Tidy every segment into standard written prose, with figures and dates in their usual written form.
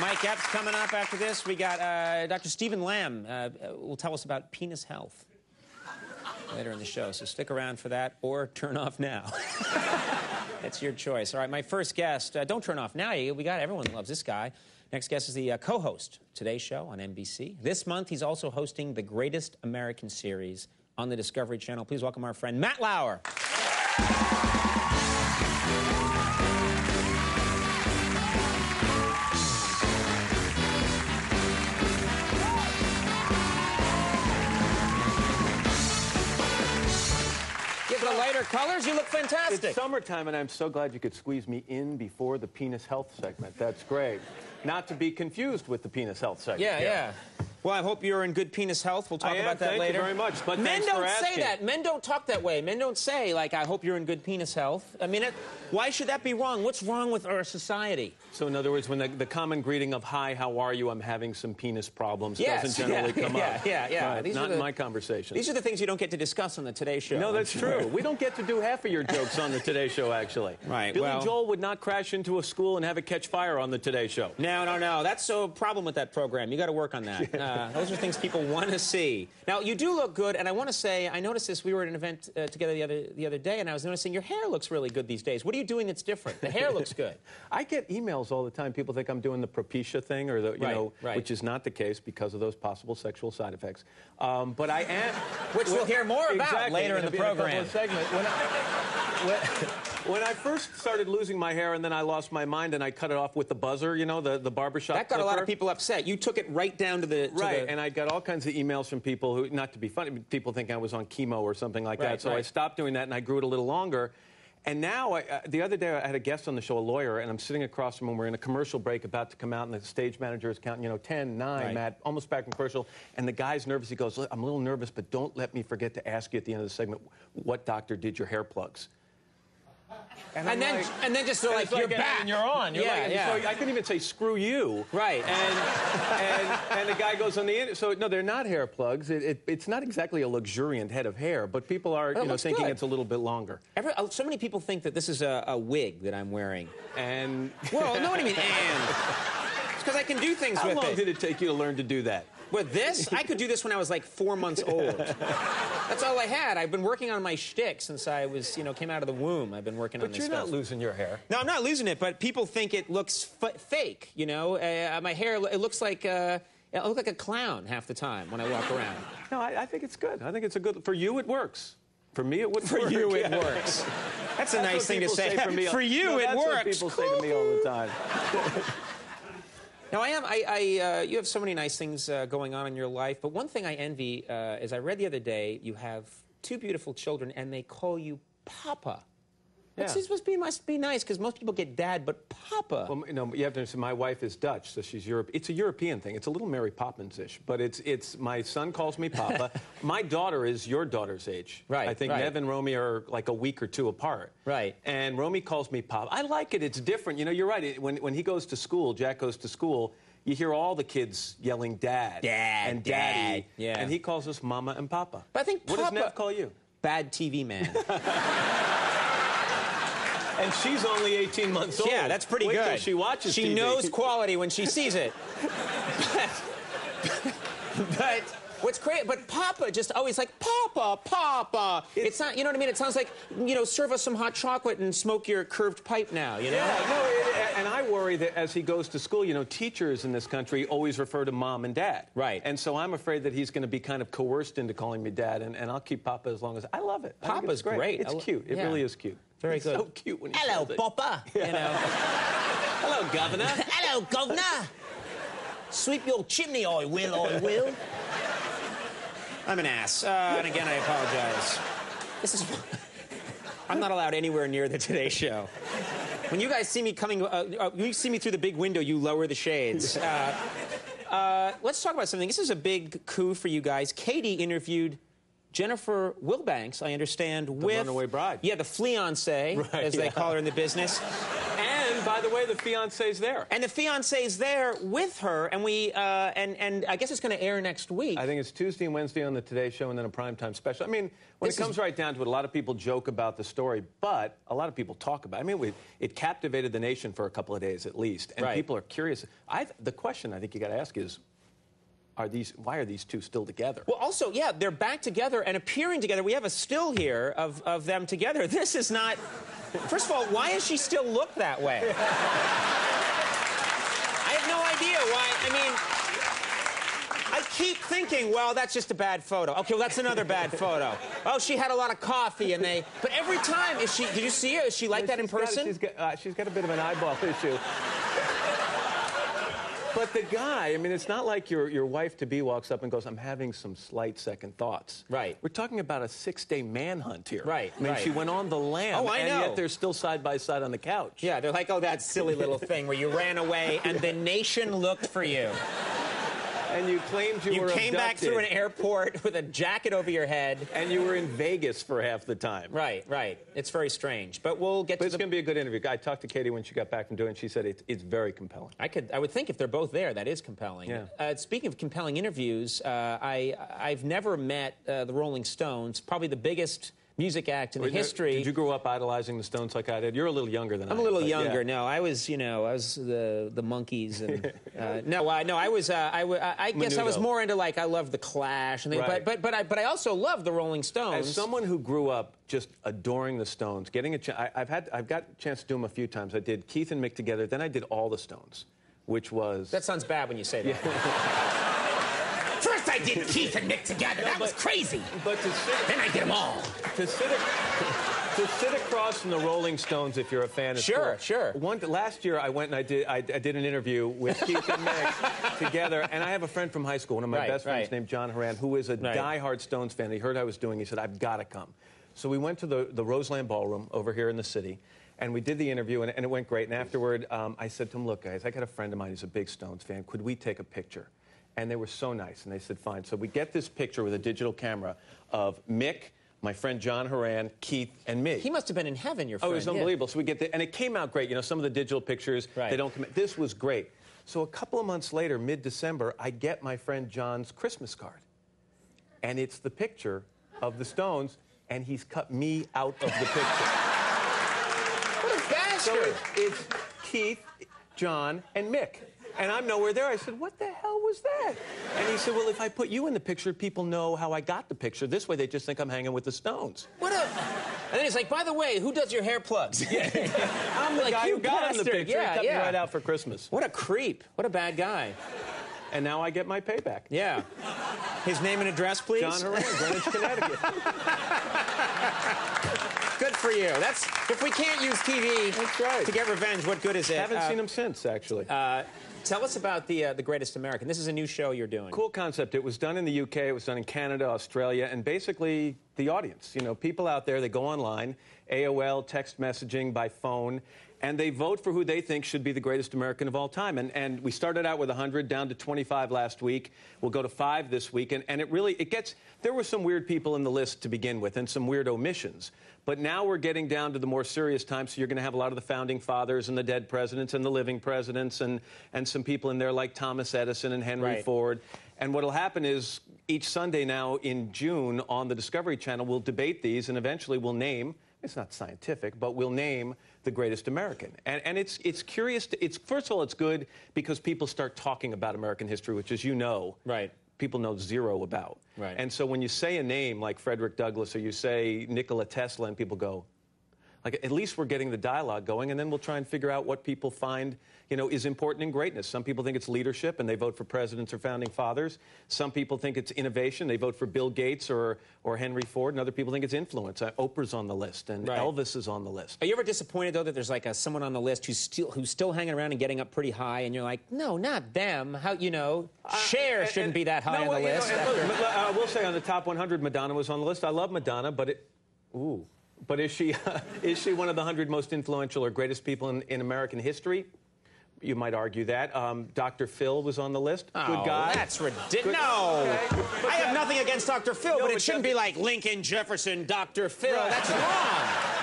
Mike Epps coming up after this. We got Dr. Stephen Lamb will tell us about penis health later in the show. So stick around for that or turn off now. That's your choice. All right, my first guest. Don't turn off now. We got everyone loves this guy. Next guest is the co-host Today's Show on NBC. This month, he's also hosting the Greatest American Series on the Discovery Channel. Please welcome our friend Matt Lauer. The lighter colors, you look fantastic. It's summertime, and I'm so glad you could squeeze me in before the penis health segment. That's great. Not to be confused with the penis health segment. Yeah. Well, I hope you're in good penis health. We'll talk about that later. Thank you very much. But men don't say that. Men don't talk that way. Men don't say, like, I hope you're in good penis health. I mean, why should that be wrong? What's wrong with our society? So, in other words, when the common greeting of, hi, how are you, I'm having some penis problems, doesn't generally come up. Yeah. Right. Not in my conversation. These are the things you don't get to discuss on the Today Show. No, that's true. We don't get to do half of your jokes on the Today Show, actually. Right, Billy Joel would not crash into a school and have it catch fire on the Today Show. No. That's a problem with that program. You got to work on that. Those are things people want to see. Now, you do look good, and I want to say, I noticed this. We were at an event together the other day, and I was noticing your hair looks really good these days. What are you doing that's different? The hair looks good. I get emails all the time. People think I'm doing the Propecia thing, or which is not the case because of those possible sexual side effects. But I am, which we'll hear more about later in the program. When I first started losing my hair, and then I lost my mind, and I cut it off with the buzzer, the barbershop that got clipper. A lot of people upset. You took it right down to the... And I got all kinds of emails from people who, not to be funny, people think I was on chemo or something like that. So I stopped doing that, and I grew it a little longer. And now, the other day, I had a guest on the show, a lawyer, and I'm sitting across from him. We're in a commercial break about to come out, and the stage manager is counting, 10, 9, Matt, almost back from commercial. And the guy's nervous. He goes, look, I'm a little nervous, but don't let me forget to ask you at the end of the segment, what doctor did your hair plugs? And then just so like you're back and you're on. So I couldn't even say screw you. Right. And the guy goes on the end. So no, they're not hair plugs. It's not exactly a luxuriant head of hair, but people are thinking it's a little bit longer. So many people think that this is a wig that I'm wearing. And well, no, what do you mean and? It's because I can do things with it. How long did it take you to learn to do that? With this? I could do this when I was like 4 months old. That's all I had. I've been working on my shtick since I was, came out of the womb. I've been working on this stuff. But you're not losing your hair. No, I'm not losing it, but people think it looks fake, My hair, it looks like... I look like a clown half the time when I walk around. No, I think it's good. I think it's a good... For you, it works. For me, it wouldn't work. For you, it works. That's a nice thing to say. For you, it works. That's what people say to me all the time. Now, you have so many nice things going on in your life, but one thing I envy is I read the other day you have 2 beautiful children, and they call you Papa. Yeah. It must be nice, because most people get Dad, but Papa. Well, you have to understand, my wife is Dutch, so she's European. It's a European thing. It's a little Mary Poppins-ish, but it's my son calls me Papa. My daughter is your daughter's age. Right. I think Nev and Romy are like a week or 2 apart. Right. And Romy calls me Papa. I like it. It's different. You're right. When he goes to school, Jack goes to school, you hear all the kids yelling Dad. Dad. And Daddy. Yeah. And he calls us Mama and Papa. But I think What does Nev call you? Bad TV man. And she's only 18 months old. Yeah, that's pretty good. Wait till she watches TV. She knows quality when she sees it. but what's great, but Papa just always like, Papa. It's not, you know what I mean? It sounds like, serve us some hot chocolate and smoke your curved pipe now, Yeah, no, and I worry that as he goes to school, teachers in this country always refer to Mom and Dad. Right. And so I'm afraid that he's going to be kind of coerced into calling me Dad, and I'll keep Papa as long as... I love it. Papa's great. It's cute. It really is cute. Very good. So cute when he Hello, says it. Papa. Hello, Governor. Hello, Governor. Sweep your chimney, I will. I'm an ass. And again, I apologize. I'm not allowed anywhere near the Today Show. When you guys see me coming, you see me through the big window, you lower the shades. Let's talk about something. This is a big coup for you guys. Katie interviewed Jennifer Wilbanks, I understand, with... The runaway bride. Yeah, the fleancée, as they call her in the business. And by the way, the fiancé's there. And the fiancé's there with her, and and I guess it's going to air next week. I think it's Tuesday and Wednesday on the Today Show, and then a primetime special. I mean, when it comes right down to it, a lot of people joke about the story, but a lot of people talk about it. I mean, it captivated the nation for a couple of days at least, and people are curious. The question I think you got to ask is, why are these two still together? Well, also, yeah, they're back together and appearing together. We have a still here of them together. This is not... First of all, why does she still look that way? I have no idea why. I mean, I keep thinking, well, that's just a bad photo. Okay, well, that's another bad photo. Oh, she had a lot of coffee, and they... But every time, did you see her? Is she like that in person? She's got a bit of an eyeball issue. But the guy, I mean, it's not like your wife-to-be walks up and goes, I'm having some slight second thoughts. Right. We're talking about a 6-day manhunt here. Right, I mean, she went on the lam. Oh, I know. And yet they're still side by side on the couch. Yeah, they're like, oh, that silly little thing where you ran away and the nation looked for you. And you claimed you were abducted. You came back through an airport with a jacket over your head. And you were in Vegas for half the time. Right, right. It's very strange. But we'll get to it's going to be a good interview. I talked to Katie when she got back from doing it. She said it's very compelling. I would think if they're both there, that is compelling. Yeah. Speaking of compelling interviews, I've never met the Rolling Stones, probably the biggest music act in the history. Did you grow up idolizing the Stones like I did? You're a little younger than I am. I'm a little younger. Yeah. No, I was the Monkees and I guess I was more into I loved the Clash and things, but I also loved the Rolling Stones. As someone who grew up just adoring the Stones, getting I've got a chance to do them a few times. I did Keith and Mick together, then I did all the Stones, which was... That sounds bad when you say that. Yeah. First I did Keith and Mick together. That was crazy. But then I did them all. To sit across from the Rolling Stones, if you're a fan, is sure, cool. Sure. Last year, I went and I did an interview with Keith and Mick together, and I have a friend from high school, one of my best friends named John Horan, who is a diehard Stones fan. He heard I was doing. He said, "I've got to come." So we went to the Roseland Ballroom over here in the city, and we did the interview, and it went great. And afterward, I said to him, "Look, guys, I got a friend of mine who's a big Stones fan. Could we take a picture?" And they were so nice, and they said, fine. So we get this picture with a digital camera of Mick, my friend John Horan, Keith, and me. He must have been in heaven, your friend. Oh, it was unbelievable. So we get and it came out great. You know, some of the digital pictures, they don't come. This was great. So a couple of months later, mid-December, I get my friend John's Christmas card. And it's the picture of the Stones, and he's cut me out of the picture. What a bastard! So it's Keith, John, and Mick. And I'm nowhere there. I said, what the hell was that? And he said, well, if I put you in the picture, people know how I got the picture. This way, they just think I'm hanging with the Stones. And then he's like, by the way, who does your hair plugs? I'm the guy who got in the picture. He cut me right out for Christmas. What a creep. What a bad guy. And now I get my payback. Yeah. His name and address, please? John Horan, Greenwich, Connecticut. Good for you. If we can't use TV to get revenge, what good is it? I haven't seen him since, actually. Tell us about the Greatest American. This is a new show you're doing. Cool concept. It was done in the UK, it was done in Canada, Australia, and basically the audience. You know, people out there, they go online, AOL, text messaging, by phone, and they vote for who they think should be the greatest American of all time. And we started out with 100, down to 25 last week. We'll go to 5 this week. And there were some weird people in the list to begin with and some weird omissions. But now we're getting down to the more serious times, so you're going to have a lot of the founding fathers and the dead presidents and the living presidents and some people in there like Thomas Edison and Henry Ford. And what will happen is each Sunday now in June on the Discovery Channel, we'll debate these and eventually we'll name, it's not scientific, but we'll name the greatest American. And it's curious. First of all, it's good because people start talking about American history, which, as you know, people know zero about. Right. And so when you say a name like Frederick Douglass or you say Nikola Tesla and people go, like, at least we're getting the dialogue going, and then we'll try and figure out what people find, you know, is important in greatness. Some people think it's leadership, and they vote for presidents or founding fathers. Some people think it's innovation. They vote for Bill Gates or Henry Ford, and other people think it's influence. Oprah's on the list, and Elvis is on the list. Are you ever disappointed, though, that there's like someone on the list who's still hanging around and getting up pretty high, and you're like, no, not them. How, you know, Cher shouldn't be that high on the list. I will say on the top 100, Madonna was on the list. I love Madonna, but But is she one of the 100 most influential or greatest people in American history? You might argue that. Dr. Phil was on the list. Good guy. That's ridiculous. No. Okay. I have nothing against Dr. Phil, but it shouldn't be like Lincoln, Jefferson, Dr. Phil. That's wrong.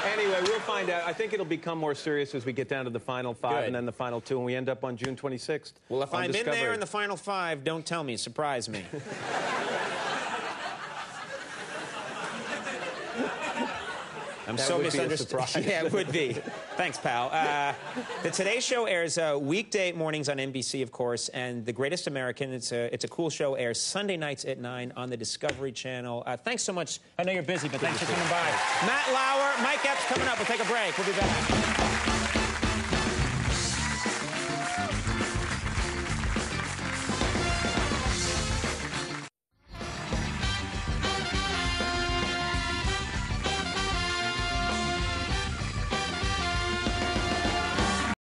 Anyway, we'll find out. I think it'll become more serious as we get down to the final 5 Good. and then the final 2, and we end up on June 26th. Well, if I'm Discovery. in there in the final 5, don't tell me. Surprise me. I'm so misunderstood. Yeah, it would be. Thanks, pal. The Today Show airs weekday mornings on NBC, of course, and The Greatest American. It's a cool show. Airs Sunday nights at 9 on the Discovery Channel. Thanks so much. I know you're busy, but thanks for coming by. Matt Lauer, Mike Epps coming up. We'll take a break. We'll be back.